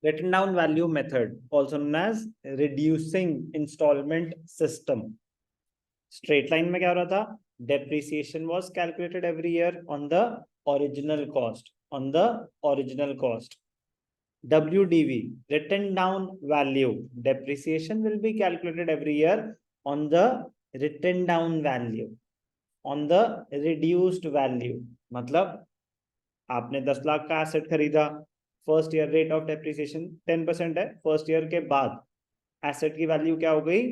written down value method, also known as reducing installment system. Straight line में क्या हो रहा था? Depreciation was calculated every year on the original cost. On the original cost. WDV, written down value. Depreciation will be calculated every year on the written down value. On the reduced value. मतलब आपने 10 लाख का asset खरीदा, first year rate of depreciation 10% है, first year के बाद asset की value क्या हो गई?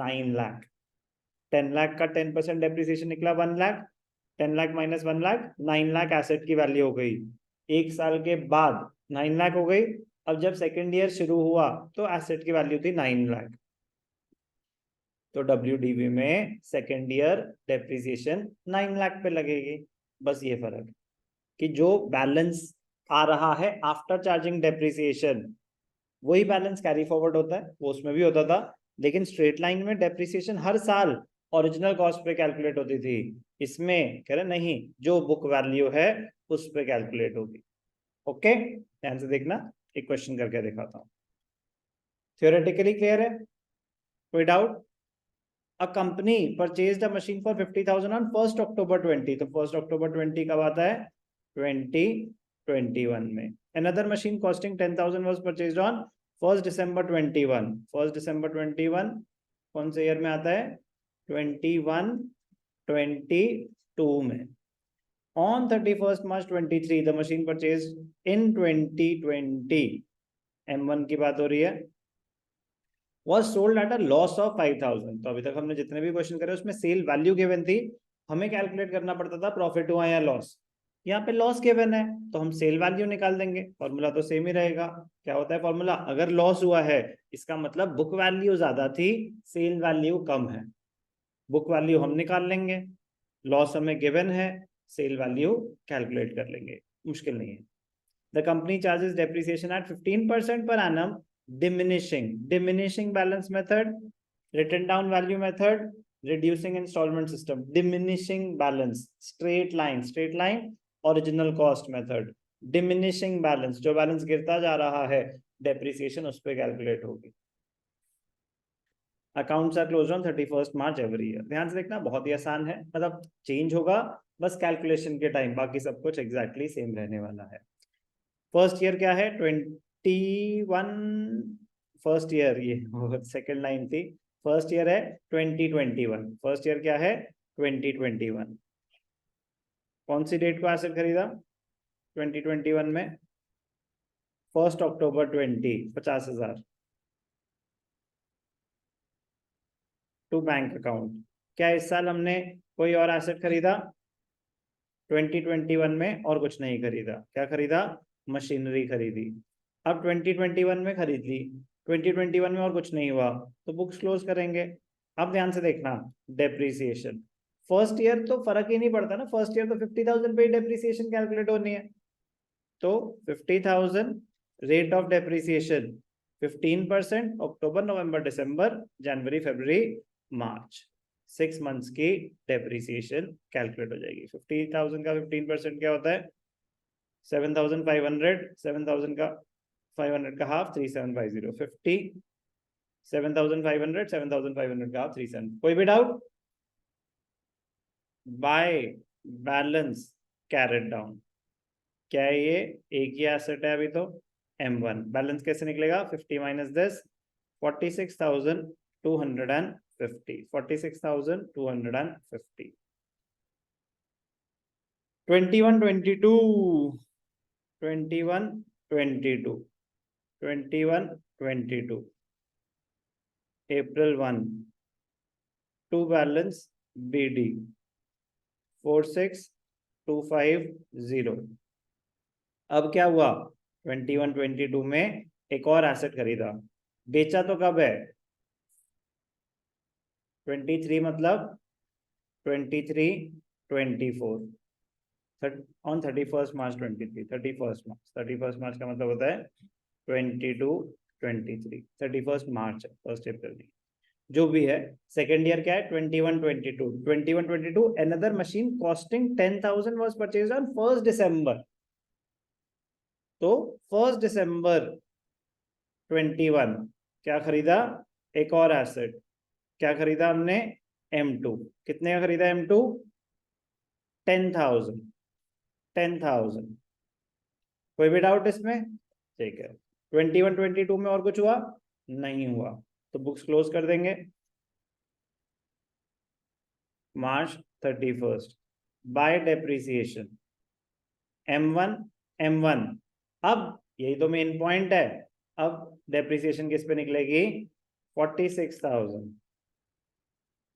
9 लाख। 10 लाख का 10% डेप्रिसिएशन निकला 1 लाख, 10 लाख माइनस 1 लाख, 9 लाख एसेट की वैल्यू हो गई। एक साल के बाद 9 लाख हो गई। अब जब सेकेंड ईयर शुरू हुआ तो एसेट की वैल्यू थी 9 लाख। तो WDV में सेकेंड ईयर डेप्रिसिएशन 9 लाख पे लगेगी। बस ये फर्क कि जो बैलेंस आ रहा है आफ्टर चार्जिंग डेप्रिसिएशन वही बैलेंस कैरी फॉरवर्ड होता है, वो उसमें भी होता था। लेकिन स्ट्रेट लाइन में डेप्रिसिएशन हर साल ओरिजिनल कॉस्ट पे कैलकुलेट होती थी। इसमें कह रहे नहीं, जो बुक वैल्यू है उस पे कैलकुलेट होगी। ओके, ध्यान से देखना, एक क्वेश्चन करके दिखाता हूँ। थियोरेटिकली क्लियर है? कोई doubt? A company purchased a machine for 50,000 on 1st October 20. तो 1st October 20 कब आता है? 2021 में. Another machine costing 10,000 was purchased on 1st December 21. 1st December 21 कौन से ईयर में आता है? 21-22 में. On 31st March 23, the machine purchased in 2020. M1 की बात हो रही है. Was sold at a loss of 5,000. तो अभी तक हमने जितने भी क्वेश्चन करे उसमें सेल वैल्यू गिवन थी, हमें कैलकुलेट करना पड़ता था प्रॉफिट हुआ या लॉस। यहाँ पे लॉस गिवन है तो हम सेल वैल्यू निकाल देंगे, फॉर्मूला तो सेम ही रहेगा। क्या होता है फॉर्मूला? अगर लॉस हुआ है इसका मतलब बुक वैल्यू ज्यादा थी, सेल वैल्यू कम है। बुक वैल्यू हम निकाल लेंगे, लॉस हमें गिवन है, सेल वैल्यू कैलकुलेट कर लेंगे, मुश्किल नहीं है। The company charges depreciation at 15% per annum. Diminishing balance method, written down value method, reducing installment system. Diminishing balance, straight line, original cost method. Diminishing balance, जो balance गिरता जा रहा है डेप्रिसिएशन उस पर कैलकुलेट होगी। Accounts are close on 31st March every year. ध्यान से देखना, बहुत ही आसान है, मतलब चेंज होगा बस कैलकुलेशन के टाइम, बाकी सब कुछ एग्जैक्टली सेम रहने वाला है। फर्स्ट ईयर क्या है? 21 फर्स्ट ईयर, ये सेकेंड लाइन थी। फर्स्ट ईयर है 2021। फर्स्ट ईयर क्या है? 2021। कौन सी डेट को एसेट खरीदा 2021 में? 1 अक्टूबर 20। 50,000 टू बैंक अकाउंट। क्या इस साल हमने कोई और एसेट खरीदा? 2021 में और कुछ नहीं खरीदा। क्या खरीदा? मशीनरी खरीदी। अब 2021 में खरीद ली, 2021 में और कुछ नहीं हुआ तो बुक्स क्लोज करेंगे। अब ध्यान से देखना, डेप्रिसिएशन फर्स्ट ईयर तो फर्क ही नहीं पड़ता ना, फर्स्ट ईयर तो 50,000 पे डेप्रिसिएशन कैलकुलेट होनी है। तो 50,000 rate of depreciation 15%, October November December January February March, 6 months की डेप्रिसिएशन कैलकुलेट हो जाएगी। 50,000 का 15% क्या होता है? 7,500, 7,000 का 500 का हाफ 3,750, 50, 7,500, 7,500 का हाफ 37। कोई भी doubt? By balance carried down, क्या है ये? एक ही एसेट है अभी तो, M1। बैलेंस कैसे निकलेगा? 50 minus 10, 46,250, 46,250। 21-22, 21-22, 21-22, April 1, to balance BD 46,250। अब क्या हुआ? 21-22 में एक और एसेट खरीदा, बेचा तो कब है? 23 मतलब 23-24 on 31st March 23, 31st March का मतलब होता है 22-23, 31st March है, 1st April नहीं, जो भी है। सेकेंड ईयर क्या है? 21-22, 21-22 another machine costing 10,000 was purchased on 1st December। तो 1st December 21 क्या खरीदा, एक और एसेट क्या खरीदा हमने, M2। कितने का खरीदा M2, 10,000। 10,000। कोई भी डाउट इसमें, ठीक है। 21 22 में और कुछ हुआ, नहीं हुआ, तो बुक्स क्लोज कर देंगे। March 31st bye depreciation M1 M1। अब यही तो मेन पॉइंट है, अब डेप्रिसिएशन किस पे निकलेगी, 46,000।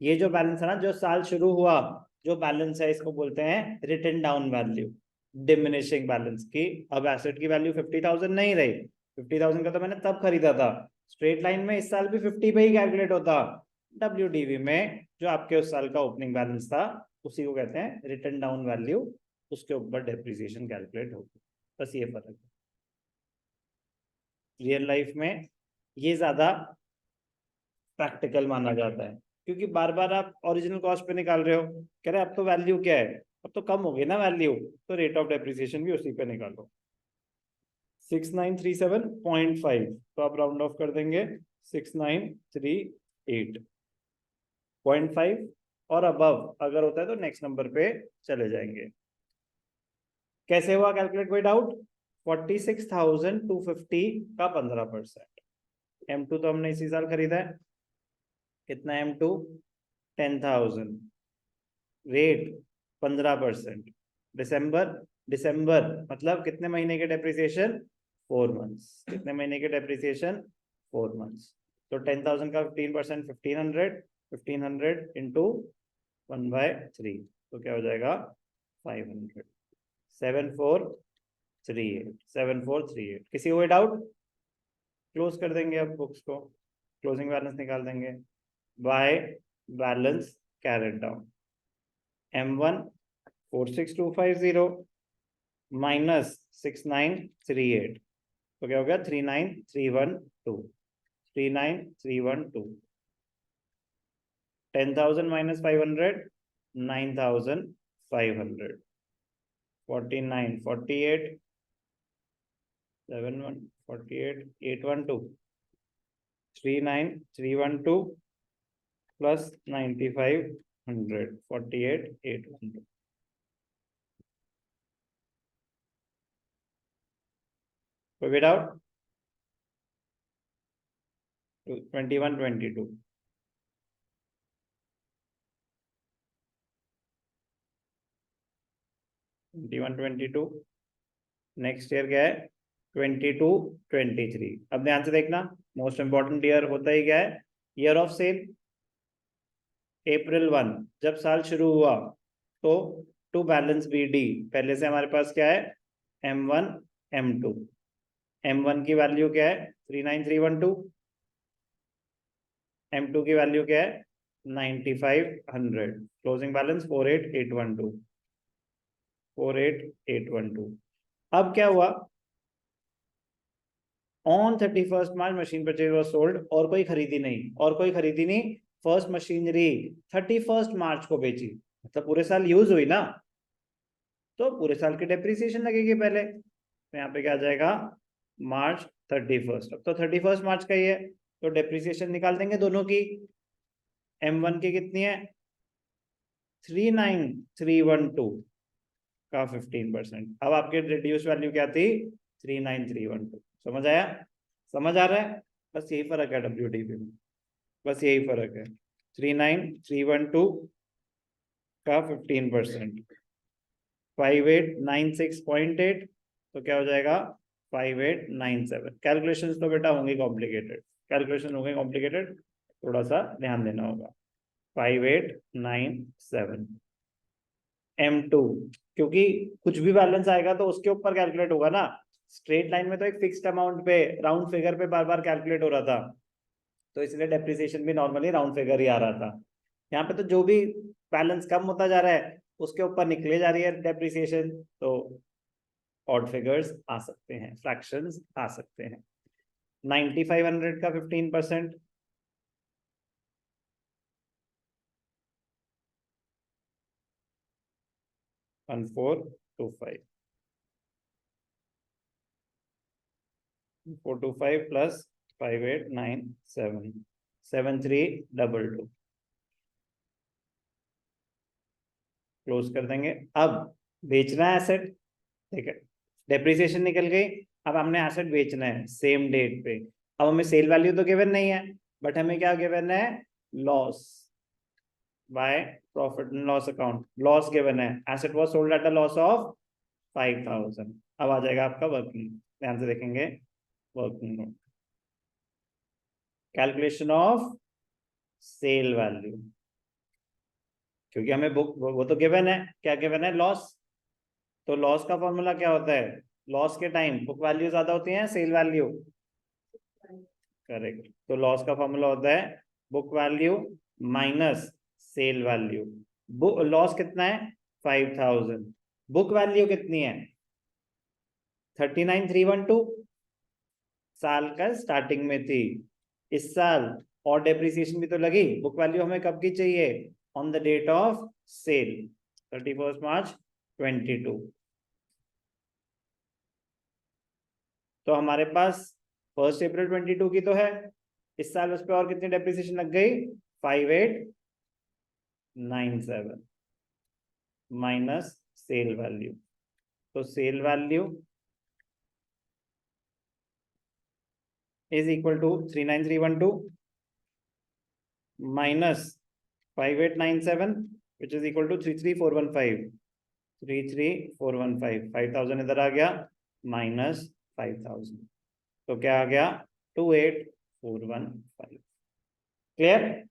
ये जो बैलेंस है ना, जो साल शुरू हुआ, जो बैलेंस है इसको बोलते हैं written down value, diminishing balance की। अब एसेट की वैल्यू 50,000 नहीं रही, 50,000 का तो मैंने तब खरीदा था, स्ट्रेट लाइन में इस साल भी 50 पे ही कैलकुलेट होता, WDV में जो आपके उस साल का ओपनिंग बैलेंस था उसी को कहते हैं रिटन डाउन वैल्यू, उसके ऊपर डेप्रिसिएशन कैलकुलेट होगी। बस ये फर्क है। रियल लाइफ में ये ज्यादा प्रैक्टिकल माना जाता है, क्योंकि बार बार आप ओरिजिनल कॉस्ट पे निकाल रहे हो, कह रहे अब तो वैल्यू क्या है, अब तो कम हो गई ना वैल्यू, तो रेट ऑफ डेप्रिसिएशन भी उसी पे निकालो। 6937.5, तो आप राउंड ऑफ कर देंगे 6938.5, और अबव अगर होता है तो नेक्स्ट नंबर पे चले जाएंगे। कैसे हुआ कैलकुलेट, कोई डाउट, 46,250 का 15%। M2 तो हमने इसी साल खरीदा है, कितना M2, 10,000, रेट 15%। दिसंबर, दिसंबर मतलब कितने महीने के डेप्रिसिएशन, 4 मंथ्स। कितने महीने के डेप्रिसिएशन, 4 मंथ्स। तो 10,000 का 15%, 1500, 1500 इंटू 1/3, तो क्या हो जाएगा 500। 7438, 7438। किसी को डाउट, क्लोज कर देंगे अब बुक्स को, क्लोजिंग बैलेंस निकाल देंगे। By balance carried down, M1 46250 minus 6938, तो क्या हो गया 39312। 39312, 10,000 माइनस 500, 9,500, 49 48 71 48 812, 39312 प्लस 9500, 48 812। कोई भी डाउट, 21 22, 21 22। नेक्स्ट ईयर क्या है, 22 23। अब ध्यान से देखना, मोस्ट इंपॉर्टेंट ईयर होता ही क्या है, ईयर ऑफ सेल। April 1 जब साल शुरू हुआ, तो टू बैलेंस BD पहले से हमारे पास क्या है, M1 M2। M1 की वैल्यू क्या है 39312, M2 की वैल्यू क्या है 9500, क्लोजिंग बैलेंस 48812, 48812। अब क्या हुआ, on 31st March machine purchase was sold, और कोई खरीदी नहीं, और कोई खरीदी नहीं, फर्स्ट मशीनरी 31st मार्च को बेची, मतलब पूरे साल यूज हुई ना, तो पूरे साल की डेप्रिसिएशन लगेगी पहले, तो यहाँ पे क्या आ जाएगा March 31st। अब तो 31st मार्च का ही है, तो डेप्रिसिएशन निकाल देंगे दोनों की। M1 की कितनी है 39312 का 15%। अब आपके रिड्यूस वैल्यू क्या थी 39312। समझ आया, समझ आ रहा है, बस यही फर्क है WDV में, बस यही फर्क है। 39312 का 15%, 5896.8, तो क्या हो जाएगा 5897। कैलकुलेशंस तो बेटा होंगे कॉम्प्लिकेटेड, कैलकुलेशन होंगे कॉम्प्लिकेटेड, थोड़ा सा ध्यान देना होगा। 5897 M2, क्योंकि कुछ भी बैलेंस आएगा तो उसके ऊपर कैलकुलेट होगा ना, स्ट्रेट लाइन में तो एक फिक्स्ड अमाउंट पे राउंड फिगर पे बार बार कैलकुलेट हो रहा था, तो इसलिए डेप्रिसिएशन भी नॉर्मली राउंड फिगर ही आ रहा था। यहाँ पे तो जो भी बैलेंस कम होता जा रहा है उसके ऊपर निकले जा रही है डेप्रिसिएशन, तो ऑड फिगर्स आ सकते हैं, फ्रैक्शंस आ सकते हैं। 9500 का 15%, 1425, 425 प्लस 5897 7322 क्लोज कर देंगे। अब बेचना है एसेट, ठीक है, डेप्रिसिएशन निकल गई। अब हमने एसेट बेचना है सेम डेट पे। अब हमें सेल वैल्यू तो गिवन नहीं है, बट हमें क्या गिवन है, loss by profit and loss account. Loss given है, asset was sold at a loss of 5000। अब आ जाएगा आपका वर्किंग, ध्यान से देखेंगे, working note, calculation of sale value, क्योंकि हमें बुक वो तो गिवन है, क्या गिवन है, लॉस। तो लॉस का फॉर्मूला क्या होता है, लॉस के टाइम बुक वैल्यू ज्यादा होती है सेल वैल्यू, करेक्ट। तो लॉस का फॉर्मूला होता है book value minus sale value. Book loss कितना है 5000, बुक वैल्यू कितनी है 39312, साल का स्टार्टिंग में थी, इस साल और डेप्रिसिएशन भी तो लगी। बुक वैल्यू हमें कब की चाहिए, on the date of sale 31 March 22। तो हमारे पास 1 अप्रैल 22 की तो है, इस साल उस पर और कितनी डेप्रिसिएशन लग गई 5897 माइनस सेल वैल्यू। तो sale value is equal to 39312 minus 5897 which is equal to 33415, 33415, 5000 इधर आ गया माइनस 5000, तो क्या आ गया 28415। क्लियर।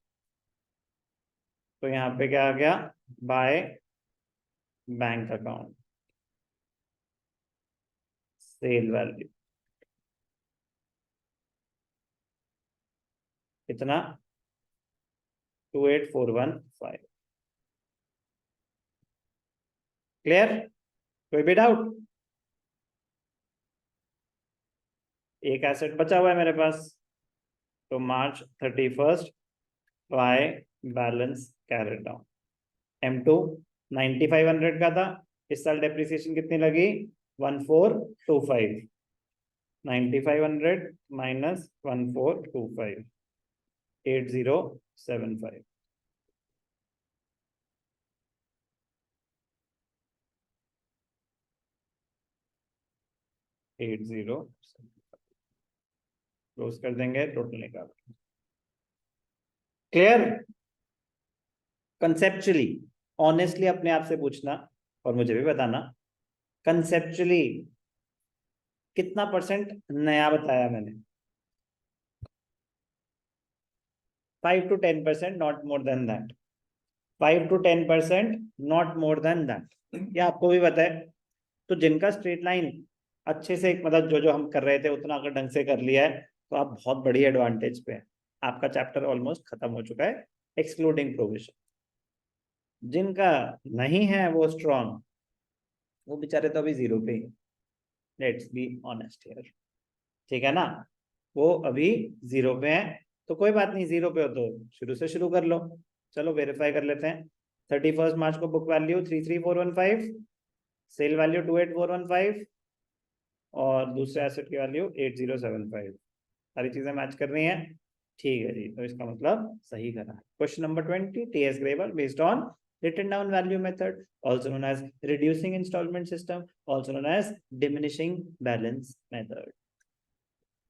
तो यहाँ पे क्या आ गया, by bank account cell value कितना 28415। क्लियर, कोई भी डाउट। एक एसेट बचा हुआ है मेरे पास, तो मार्च 31 by balance carried down, M2 9500 का था, इस साल डेप्रिसिएशन कितनी लगी 1425, 9500 माइनस 1425, 8075। क्लोज कर देंगे, टोटल निकाल। क्लियर। कंसेप्चुअली ऑनेस्टली अपने आप से पूछना और मुझे भी बताना, कंसेप्चुअली कितना परसेंट नया बताया मैंने, 5 to 10%, not more than that, 5 to 10%, not more than that. ये आपको भी पता है। तो जिनका स्ट्रेट लाइन अच्छे से, मतलब जो जो हम कर रहे थे उतना अगर ढंग से कर लिया है, तो आप बहुत बड़ी एडवांटेज पे हैं। आपका चैप्टर ऑलमोस्ट खत्म हो चुका है एक्सक्लूडिंग प्रोविजन। जिनका नहीं है वो स्ट्रॉन्ग, वो बेचारे तो अभी जीरो पे ही, लेट्स बी ऑनेस्ट हियर, ठीक है ना, वो अभी जीरो पे है। तो कोई बात नहीं, जीरो पे हो तो शुरू से शुरू कर लो। चलो वेरीफाई कर लेते हैं। 31 मार्च को बुक वैल्यू 33415, सेल वैल्यू 28415 और दूसरे एसेट की वैल्यू 8075। सारी चीजें मैच कर रही हैं, ठीक है जी। तो इसका मतलब सही करा। Question number 20, TS Graber based on written down value method, also known as reducing installment system, also known as diminishing balance method.